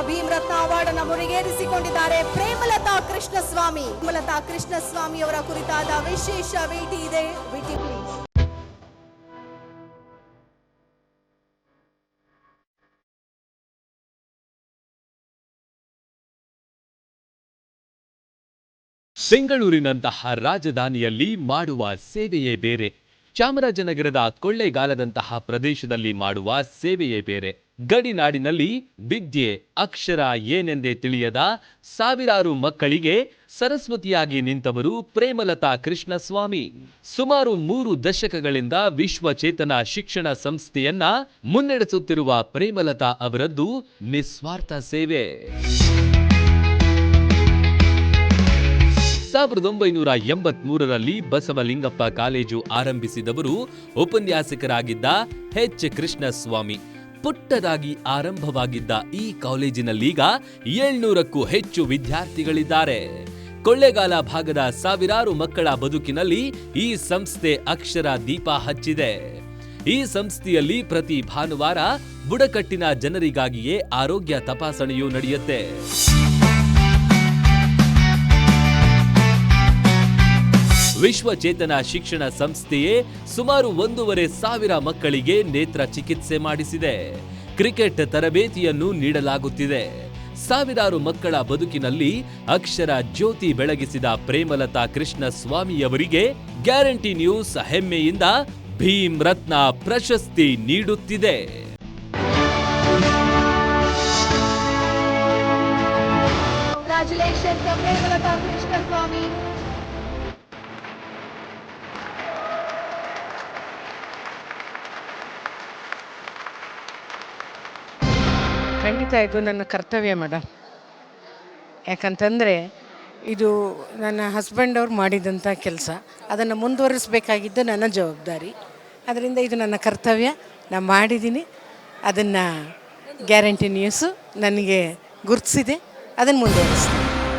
ಭೀಮರತ್ನ award ಅನ್ನು ಮುಡಿಗೇರಿಸಿಕೊಂಡಿದ್ದಾರೆ ಪ್ರೇಮಲತಾ ಕೃಷ್ಣಸ್ವಾಮಿ. ಪ್ರೇಮಲತಾ ಕೃಷ್ಣಸ್ವಾಮಿ ಅವರ ಕುರಿತಾದ ವಿಶೇಷ ಭೇಟಿ ಇದೆ. VT please. ಬೆಂಗಳೂರಿನಂತಹ ರಾಜಧಾನಿಯಲ್ಲಿ ಮಾಡುವ ಸೇವೆಯೇ ಬೇರೆ. ಚಾಮರಾಜನಗರದ ಕೊಳ್ಳೇಗಾಲದಂತಹ ಪ್ರದೇಶದಲ್ಲಿ ಮಾಡುವ ಸೇವೆಯೇ ಬೇರೆ. ಗಡಿನಾಡಿನಲ್ಲಿ ವಿದ್ಯೆ ಅಕ್ಷರ ಏನೆಂದೇ ತಿಳಿಯದ ಸಾವಿರಾರು ಮಕ್ಕಳಿಗೆ ಸರಸ್ವತಿಯಾಗಿ ನಿಂತವರು ಪ್ರೇಮಲತಾ ಕೃಷ್ಣಸ್ವಾಮಿ. ಸುಮಾರು 3 ದಶಕಗಳಿಂದ ವಿಶ್ವಚೇತನ ಶಿಕ್ಷಣ ಸಂಸ್ಥೆಯನ್ನ ಮುನ್ನಡೆಸುತ್ತಿರುವ ಪ್ರೇಮಲತಾ ಅವರದ್ದು ನಿಸ್ವಾರ್ಥ ಸೇವೆ. 1983ರಲ್ಲಿ ಬಸವಲಿಂಗಪ್ಪ ಕಾಲೇಜು ಆರಂಭಿಸಿದವರು ಉಪನ್ಯಾಸಕರಾಗಿದ್ದ ಎಚ್ ಕೃಷ್ಣಸ್ವಾಮಿ. ಪುಟ್ಟದಾಗಿ ಆರಂಭವಾಗಿದ್ದ ಈ ಕಾಲೇಜಿನಲ್ಲೀಗ 700ಕ್ಕೂ ಹೆಚ್ಚು ವಿದ್ಯಾರ್ಥಿಗಳಿದ್ದಾರೆ. ಕೊಳ್ಳೇಗಾಲ ಭಾಗದ ಸಾವಿರಾರು ಮಕ್ಕಳ ಬದುಕಿನಲ್ಲಿ ಈ ಸಂಸ್ಥೆ ಅಕ್ಷರ ದೀಪ ಹಚ್ಚಿದೆ. ಈ ಸಂಸ್ಥೆಯಲ್ಲಿ ಪ್ರತಿ ಭಾನುವಾರ ಬುಡಕಟ್ಟಿನ ಜನರಿಗಾಗಿಯೇ ಆರೋಗ್ಯ ತಪಾಸಣೆಯೂ ನಡೆಯುತ್ತೆ. ವಿಶ್ವಚೇತನ ಶಿಕ್ಷಣ ಸಂಸ್ಥೆಯೇ ಸುಮಾರು 1,500 ಮಕ್ಕಳಿಗೆ ನೇತ್ರ ಚಿಕಿತ್ಸೆ ಮಾಡಿಸಿದೆ. ಕ್ರಿಕೆಟ್ ತರಬೇತಿಯನ್ನು ನೀಡಲಾಗುತ್ತಿದೆ. ಸಾವಿರಾರು ಮಕ್ಕಳ ಬದುಕಿನಲ್ಲಿ ಅಕ್ಷರ ಜ್ಯೋತಿ ಬೆಳಗಿಸಿದ ಪ್ರೇಮಲತಾ ಕೃಷ್ಣಸ್ವಾಮಿಯವರಿಗೆ ಗ್ಯಾರಂಟಿ ನ್ಯೂಸ್ ಹೆಮ್ಮೆಯಿಂದ ಭೀಮ್ ರತ್ನ ಪ್ರಶಸ್ತಿ ನೀಡುತ್ತಿದೆ. ಖಂಡಿತ ಇದು ನನ್ನ ಕರ್ತವ್ಯ ಮೇಡಮ್. ಯಾಕಂತಂದರೆ ಇದು ನನ್ನ ಹಸ್ಬೆಂಡ್ ಅವ್ರು ಮಾಡಿದಂಥ ಕೆಲಸ, ಅದನ್ನು ಮುಂದುವರಿಸಬೇಕಾಗಿದ್ದು ನನ್ನ ಜವಾಬ್ದಾರಿ. ಅದರಿಂದ ಇದು ನನ್ನ ಕರ್ತವ್ಯ, ನಾನು ಮಾಡಿದ್ದೀನಿ. ಅದನ್ನು ಗ್ಯಾರಂಟಿ ನ್ಯೂಸು ನನಗೆ ಗುರುತಿಸಿದೆ, ಅದನ್ನು ಮುಂದುವರಿಸ್ತೀನಿ.